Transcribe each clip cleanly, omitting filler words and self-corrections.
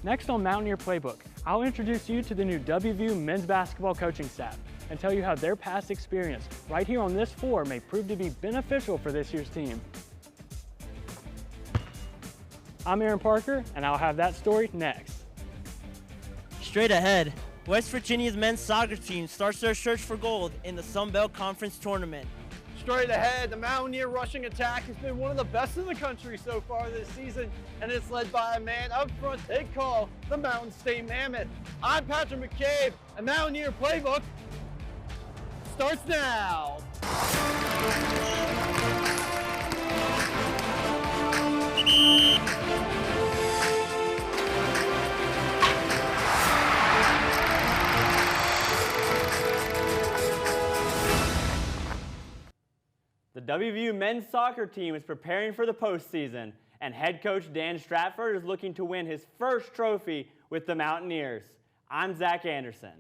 Next on Mountaineer Playbook, I'll introduce you to the new WVU men's basketball coaching staff and tell you how their past experience right here on this floor may prove to be beneficial for this year's team. I'm Aaron Parker, and I'll have that story next. Straight ahead, West Virginia's men's soccer team starts their search for gold in the Sun Belt Conference Tournament. Straight ahead, the Mountaineer rushing attack has been one of the best in the country so far this season, and it's led by a man up front they call the Mountain State Mammoth. I'm Patrick McCabe, and Mountaineer Playbook starts now. The WVU men's soccer team is preparing for the postseason, and head coach Dan Stratford is looking to win his first trophy with the Mountaineers. I'm Zach Anderson.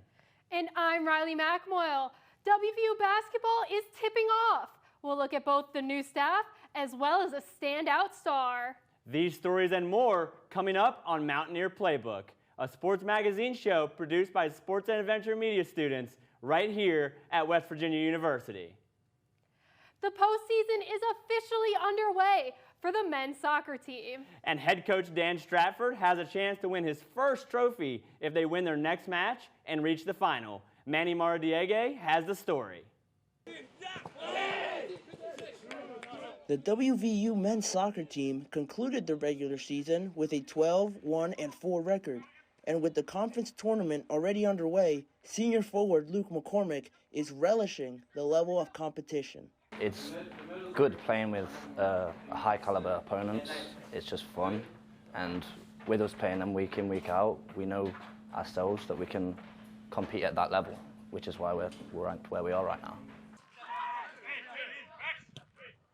And I'm Riley McMoyle. WVU basketball is tipping off. We'll look at both the new staff as well as a standout star. These stories and more coming up on Mountaineer Playbook, a sports magazine show produced by sports and adventure media students right here at West Virginia University. The postseason is officially underway for the men's soccer team. And head coach Dan Stratford has a chance to win his first trophy if they win their next match and reach the final. Manny Maradiege has the story. The WVU men's soccer team concluded the regular season with a 12-1-4 record. And with the conference tournament already underway, senior forward Luke McCormick is relishing the level of competition. It's good playing with high caliber opponents. It's just fun, and with us playing them week in, week out, we know ourselves that we can compete at that level, which is why we're ranked where we are right now.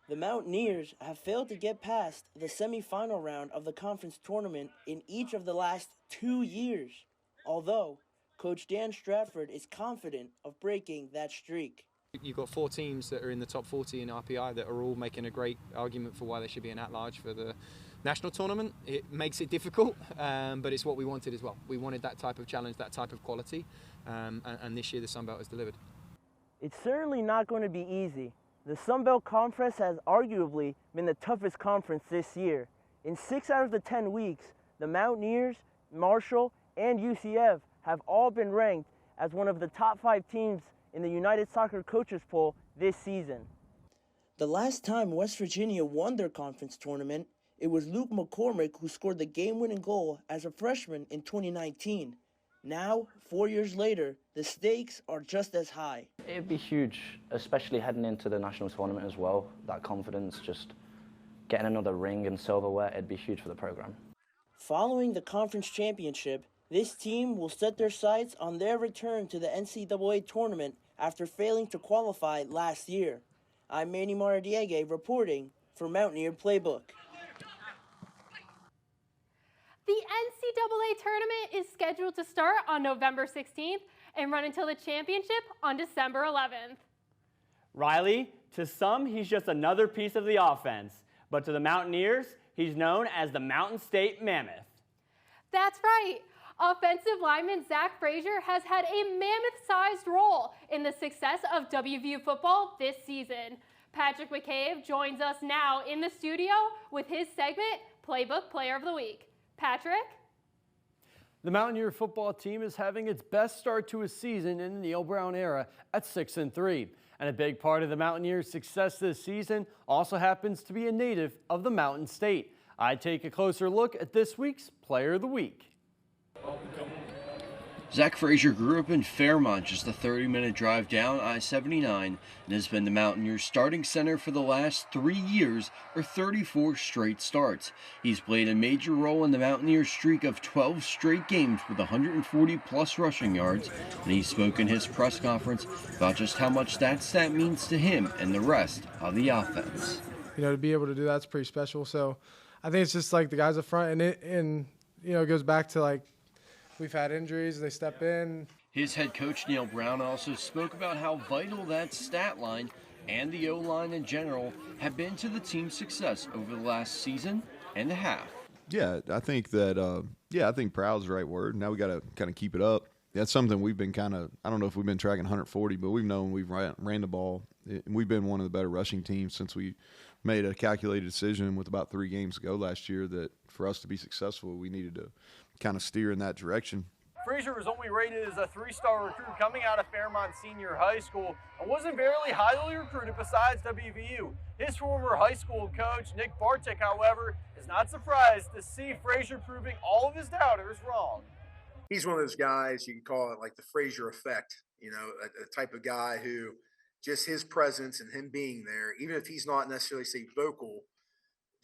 The Mountaineers have failed to get past the semifinal round of the conference tournament in each of the last 2 years, although Coach Dan Stratford is confident of breaking that streak. You've got 4 teams that are in the top 40 in RPI that are all making a great argument for why they should be an at-large for the national tournament. It makes it difficult, but it's what we wanted as well. We wanted that type of challenge, that type of quality, and this year the Sun Belt has delivered. It's certainly not going to be easy. The Sun Belt Conference has arguably been the toughest conference this year. In 6 out of the 10 weeks, the Mountaineers, Marshall, and UCF have all been ranked as one of the top 5 teams in the United Soccer Coaches Poll this season. The last time West Virginia won their conference tournament, it was Luke McCormick who scored the game-winning goal as a freshman in 2019. Now, 4 years later, the stakes are just as high. It'd be huge, especially heading into the national tournament as well. That confidence, just getting another ring and silverware, it'd be huge for the program. Following the conference championship, this team will set their sights on their return to the NCAA tournament after failing to qualify last year. I'm Manny Maradiege reporting for Mountaineer Playbook. The NCAA tournament is scheduled to start on November 16th and run until the championship on December 11th. Riley, to some, he's just another piece of the offense, but to the Mountaineers, he's known as the Mountain State Mammoth. That's right. Offensive lineman Zach Frazier has had a mammoth-sized role in the success of WVU football this season. Patrick McCabe joins us now in the studio with his segment, Playbook Player of the Week. Patrick? The Mountaineer football team is having its best start to a season in the Neil Brown era at 6-3. And a big part of the Mountaineers' success this season also happens to be a native of the Mountain State. I take a closer look at this week's Player of the Week. Zach Frazier grew up in Fairmont, just a 30-minute drive down I-79, and has been the Mountaineers' starting center for the last 3 years, or 34 straight starts. He's played a major role in the Mountaineers' streak of 12 straight games with 140-plus rushing yards, and he spoke in his press conference about just how much that stat means to him and the rest of the offense. You know, to be able to do that's pretty special. So I think it's just like the guys up front, and it goes back to like, we've had injuries, they step in. His head coach, Neil Brown, also spoke about how vital that stat line and the O-line in general have been to the team's success over the last season and a half. Yeah, I think that, Yeah, I think proud is the right word. Now we got to kind of keep it up. That's something we've been kind of, I don't know if we've been tracking 140, but we've known we've ran the ball. We've been one of the better rushing teams since we made a calculated decision with about 3 games ago last year that for us to be successful, we needed to kind of steer in that direction. Frazier was only rated as a 3-star recruit coming out of Fairmont Senior High School and wasn't very highly recruited besides WVU. His former high school coach, Nick Bartek, however, is not surprised to see Frazier proving all of his doubters wrong. He's one of those guys, you can call it like the Frazier effect, you know, a type of guy who just his presence and him being there, even if he's not necessarily, say, vocal,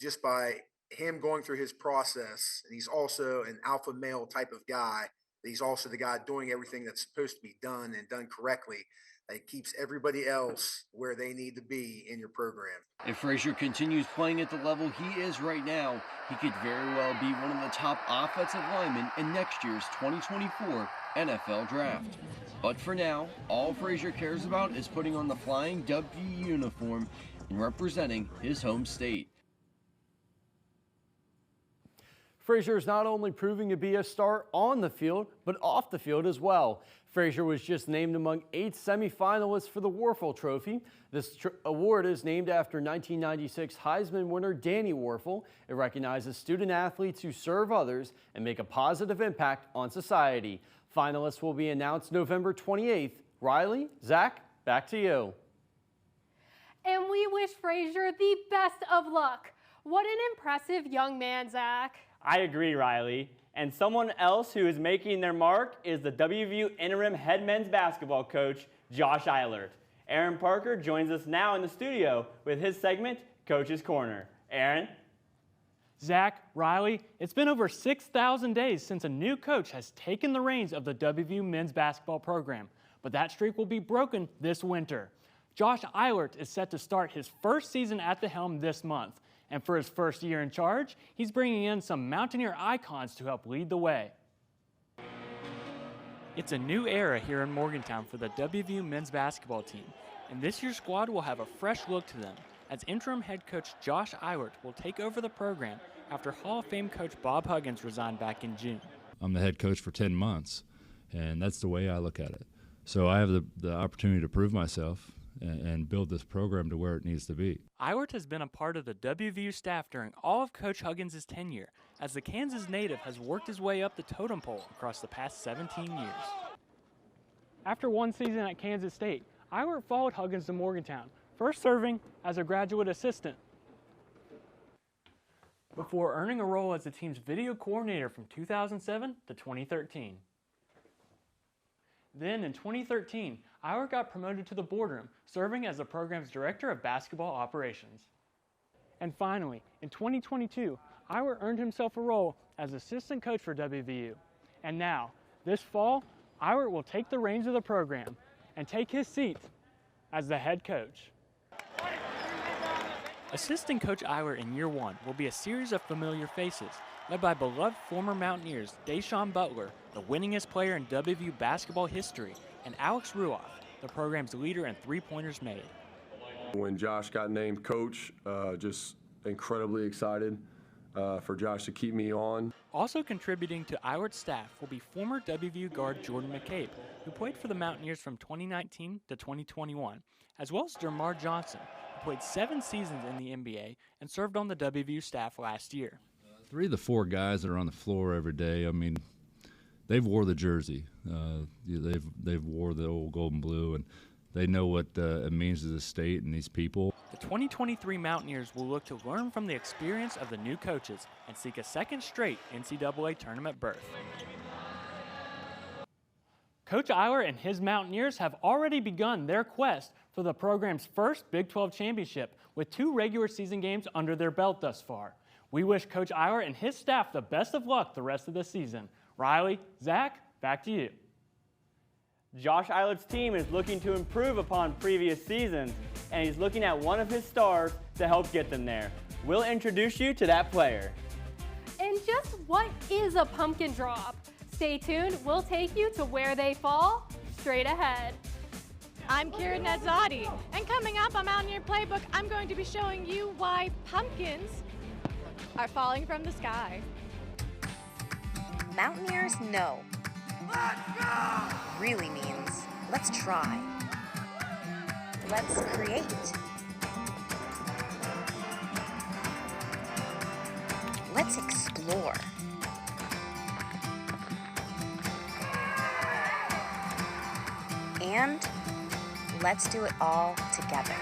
just by him going through his process, and he's also an alpha male type of guy, he's also the guy doing everything that's supposed to be done and done correctly. It keeps everybody else where they need to be in your program. If Frazier continues playing at the level he is right now, he could very well be one of the top offensive linemen in next year's 2024 NFL Draft. But for now, all Frazier cares about is putting on the Flying W uniform and representing his home state. Frazier is not only proving to be a star on the field, but off the field as well. Frazier was just named among 8 semifinalists for the Warfel Trophy. This award is named after 1996 Heisman winner Danny Warfel. It recognizes student athletes who serve others and make a positive impact on society. Finalists will be announced November 28th. Riley, Zach, back to you. And we wish Frazier the best of luck. What an impressive young man, Zach. I agree, Riley. And someone else who is making their mark is the WVU interim head men's basketball coach, Josh Eilert. Aaron Parker joins us now in the studio with his segment, Coach's Corner. Aaron? Zach, Riley, it's been over 6,000 days since a new coach has taken the reins of the WVU men's basketball program, but that streak will be broken this winter. Josh Eilert is set to start his first season at the helm this month. And for his first year in charge, he's bringing in some Mountaineer icons to help lead the way. It's a new era here in Morgantown for the WVU men's basketball team, and this year's squad will have a fresh look to them, as interim head coach Josh Eilert will take over the program after Hall of Fame coach Bob Huggins resigned back in June. I'm the head coach for 10 months, and that's the way I look at it. So I have the opportunity to prove myself and build this program to where it needs to be. Eilert has been a part of the WVU staff during all of Coach Huggins' tenure, as the Kansas native has worked his way up the totem pole across the past 17 years. After one season at Kansas State, Eilert followed Huggins to Morgantown, first serving as a graduate assistant, before earning a role as the team's video coordinator from 2007 to 2013. Then in 2013, Eilert got promoted to the boardroom, serving as the program's director of basketball operations. And finally, in 2022, Eilert earned himself a role as assistant coach for WVU. And now, this fall, Eilert will take the reins of the program and take his seat as the head coach. Assistant Coach Eilert in year one will be a series of familiar faces, led by beloved former Mountaineers Deshaun Butler, the winningest player in WVU basketball history, and Alex Ruoff, the program's leader in three-pointers made. When Josh got named coach, just incredibly excited for Josh to keep me on. Also contributing to Eilert's staff will be former WVU guard Jordan McCabe, who played for the Mountaineers from 2019 to 2021, as well as Dermar Johnson, who played 7 seasons in the NBA and served on the WVU staff last year. 3 of the 4 guys that are on the floor every day, I mean, they've wore the jersey. They've wore the old gold and blue, and they know what it means to the state and these people. The 2023 Mountaineers will look to learn from the experience of the new coaches and seek a second straight NCAA tournament berth. Coach Eilert and his Mountaineers have already begun their quest for the program's first Big 12 championship, with 2 regular season games under their belt thus far. We wish Coach Eilert and his staff the best of luck the rest of the season. Riley, Zach, back to you. Josh Eilert's team is looking to improve upon previous seasons, and he's looking at one of his stars to help get them there. We'll introduce you to that player. And just what is a pumpkin drop? Stay tuned, we'll take you to where they fall, straight ahead. I'm Kieran Nadzadi, and coming up on Mountaineer Playbook, I'm going to be showing you why pumpkins are falling from the sky. Mountaineers know. Let's go! Really means let's try. Let's create. Let's explore. And let's do it all together.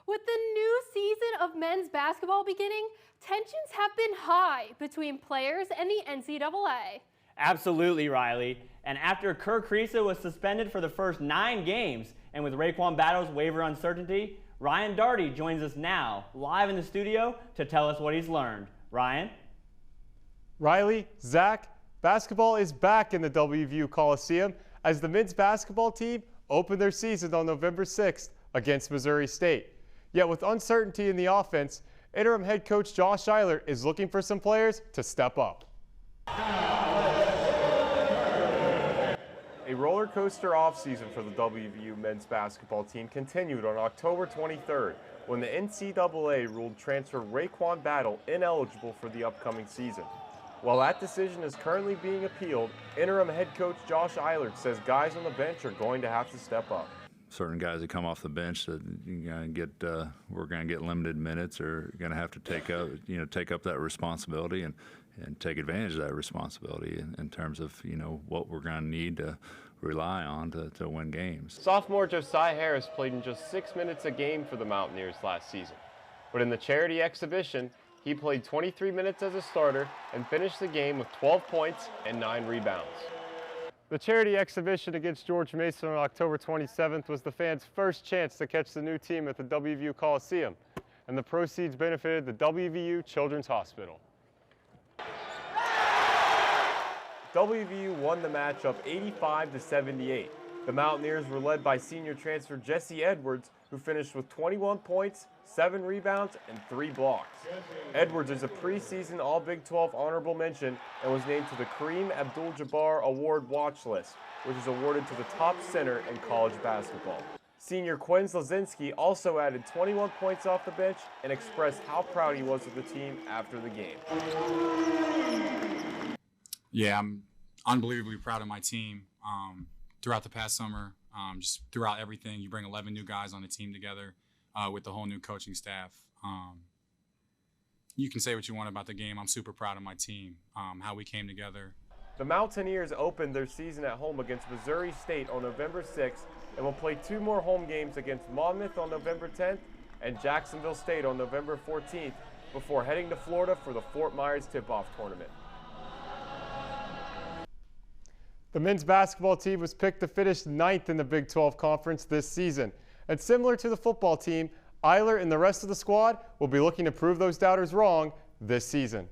With the new season of men's basketball beginning, tensions have been high between players and the NCAA. Absolutely, Riley. And after Kerr Kriisa was suspended for the first 9 games, and with Raekwon Battle's waiver uncertainty, Ryan Daugherty joins us now, live in the studio, to tell us what he's learned. Ryan? Riley, Zach, basketball is back in the WVU Coliseum as the men's basketball team opened their season on November 6th against Missouri State. Yet with uncertainty in the offense, interim head coach Josh Eilert is looking for some players to step up. A roller coaster offseason for the WVU men's basketball team continued on October 23rd when the NCAA ruled transfer Raekwon Battle ineligible for the upcoming season. While that decision is currently being appealed, interim head coach Josh Eilert says guys on the bench are going to have to step up. Certain guys that come off the bench that we're going to get limited minutes are going to have to take up that responsibility and take advantage of that responsibility in terms of what we're going to need to rely on to win games. Sophomore Josiah Harris played in just 6 minutes a game for the Mountaineers last season. But in the charity exhibition, he played 23 minutes as a starter and finished the game with 12 points and 9 rebounds. The charity exhibition against George Mason on October 27th was the fans' first chance to catch the new team at the WVU Coliseum, and the proceeds benefited the WVU Children's Hospital. WVU won the matchup 85-78. The Mountaineers were led by senior transfer Jesse Edwards, who finished with 21 points, 7 rebounds, and 3 blocks. Edwards is a preseason All-Big 12 honorable mention and was named to the Kareem Abdul-Jabbar Award watch list, which is awarded to the top center in college basketball. Senior Quinn Slazinski also added 21 points off the bench and expressed how proud he was of the team after the game. Yeah, I'm unbelievably proud of my team. Throughout the past summer, just throughout everything, you bring 11 new guys on the team together with the whole new coaching staff. You can say what you want about the game. I'm super proud of my team, how we came together. The Mountaineers opened their season at home against Missouri State on November 6th and will play 2 more home games against Monmouth on November 10th and Jacksonville State on November 14th before heading to Florida for the Fort Myers tip-off tournament. The men's basketball team was picked to finish 9th in the Big 12 Conference this season. And similar to the football team, Eilert and the rest of the squad will be looking to prove those doubters wrong this season.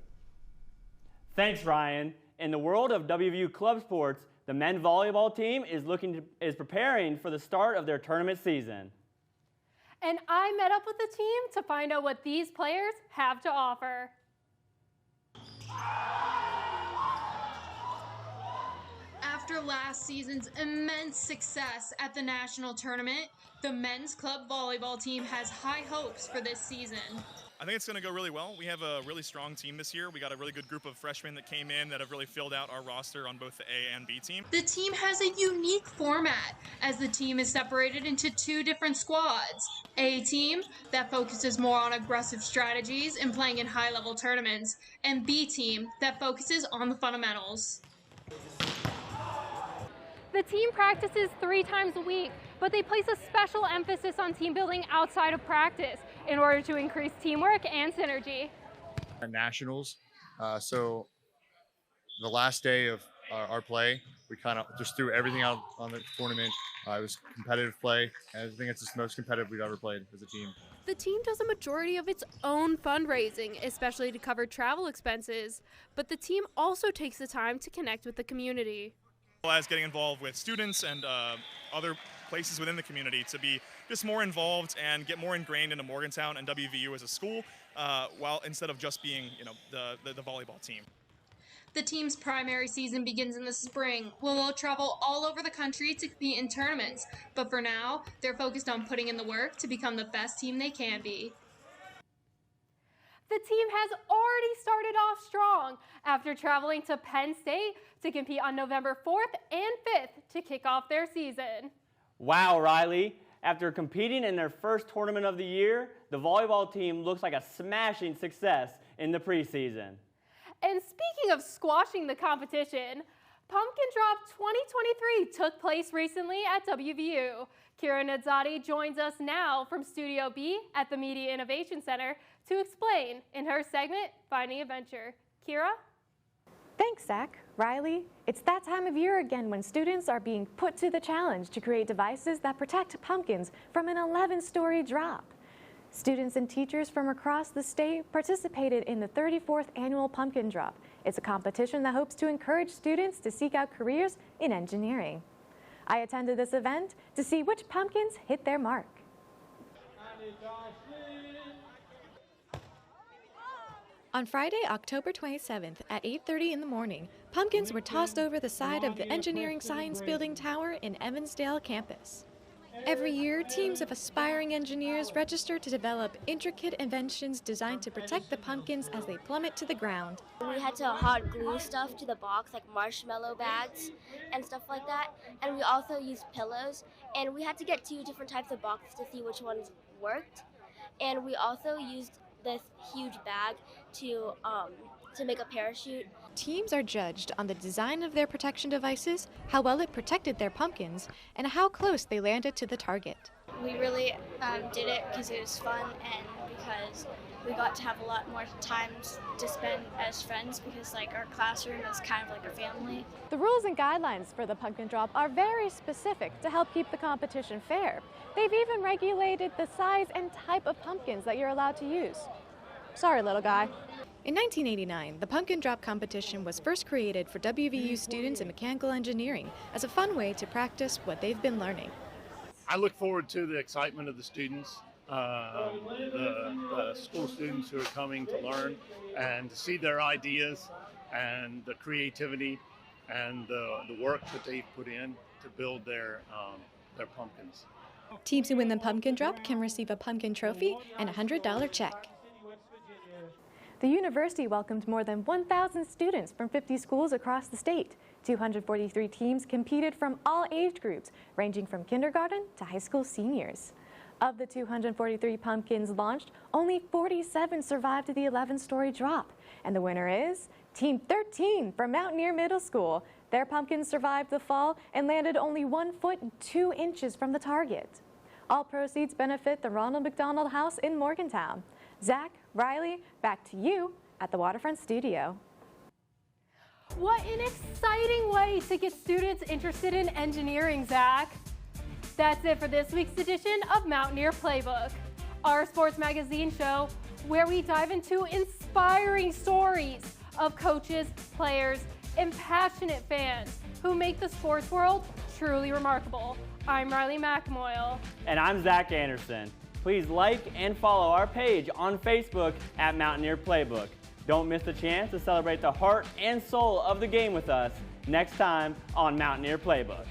Thanks, Ryan. In the world of WVU club sports, the men's volleyball team is preparing for the start of their tournament season. And I met up with the team to find out what these players have to offer. After last season's immense success at the national tournament, the men's club volleyball team has high hopes for this season. I think it's going to go really well. We have a really strong team this year. We got a really good group of freshmen that came in that have really filled out our roster on both the A and B team. The team has a unique format as the team is separated into 2 different squads. A team that focuses more on aggressive strategies and playing in high-level tournaments, and B team that focuses on the fundamentals. The team practices 3 times a week, but they place a special emphasis on team building outside of practice in order to increase teamwork and synergy. Nationals, so the last day of our play, we kind of just threw everything out on the tournament. It was competitive play, and I think it's the most competitive we've ever played as a team. The team does a majority of its own fundraising, especially to cover travel expenses, but the team also takes the time to connect with the community. As getting involved with students and other places within the community to be just more involved and get more ingrained into Morgantown and WVU as a school, while instead of just being the volleyball team. The team's primary season begins in the spring, where they'll travel all over the country to compete in tournaments. But for now, they're focused on putting in the work to become the best team they can be. The team has already started off strong after traveling to Penn State to compete on November 4th and 5th to kick off their season. Wow, Riley. After competing in their first tournament of the year, the volleyball team looks like a smashing success in the preseason. And speaking of squashing the competition, Pumpkin Drop 2023 took place recently at WVU. Kira Nadzadi joins us now from Studio B at the Media Innovation Center to explain in her segment, Finding Adventure. Kira? Thanks, Zach. Riley, it's that time of year again when students are being put to the challenge to create devices that protect pumpkins from an 11-story drop. Students and teachers from across the state participated in the 34th annual Pumpkin Drop. It's a competition that hopes to encourage students to seek out careers in engineering. I attended this event to see which pumpkins hit their mark. On Friday, October 27th at 8:30 in the morning, pumpkins were tossed over the side of the Engineering Science Building Tower in Evansdale Campus. Every year, teams of aspiring engineers register to develop intricate inventions designed to protect the pumpkins as they plummet to the ground. We had to hot glue stuff to the box, like marshmallow bags and stuff like that. And we also used pillows. And we had to get 2 different types of boxes to see which ones worked. And we also used this huge bag to make a parachute. Teams are judged on the design of their protection devices, how well it protected their pumpkins, and how close they landed to the target. We really did it because it was fun and because we got to have a lot more time to spend as friends because our classroom is kind of like a family. The rules and guidelines for the Pumpkin Drop are very specific to help keep the competition fair. They've even regulated the size and type of pumpkins that you're allowed to use. Sorry, little guy. In 1989, the Pumpkin Drop competition was first created for WVU students in mechanical engineering as a fun way to practice what they've been learning. I look forward to the excitement of the students, the school students who are coming to learn and to see their ideas and the creativity and the work that they've put in to build their pumpkins. Teams who win the Pumpkin Drop can receive a pumpkin trophy and a $100 check. The university welcomed more than 1,000 students from 50 schools across the state. 243 teams competed from all age groups, ranging from kindergarten to high school seniors. Of the 243 pumpkins launched, only 47 survived the 11-story drop. And the winner is Team 13 from Mountaineer Middle School. Their pumpkins survived the fall and landed only 1 foot and 2 inches from the target. All proceeds benefit the Ronald McDonald House in Morgantown. Zach, Riley, back to you at the Waterfront Studio. What an exciting way to get students interested in engineering, Zach. That's it for this week's edition of Mountaineer Playbook, our sports magazine show where we dive into inspiring stories of coaches, players, and passionate fans who make the sports world truly remarkable. I'm Riley McAmoyle. And I'm Zach Anderson. Please like and follow our page on Facebook at Mountaineer Playbook. Don't miss the chance to celebrate the heart and soul of the game with us next time on Mountaineer Playbook.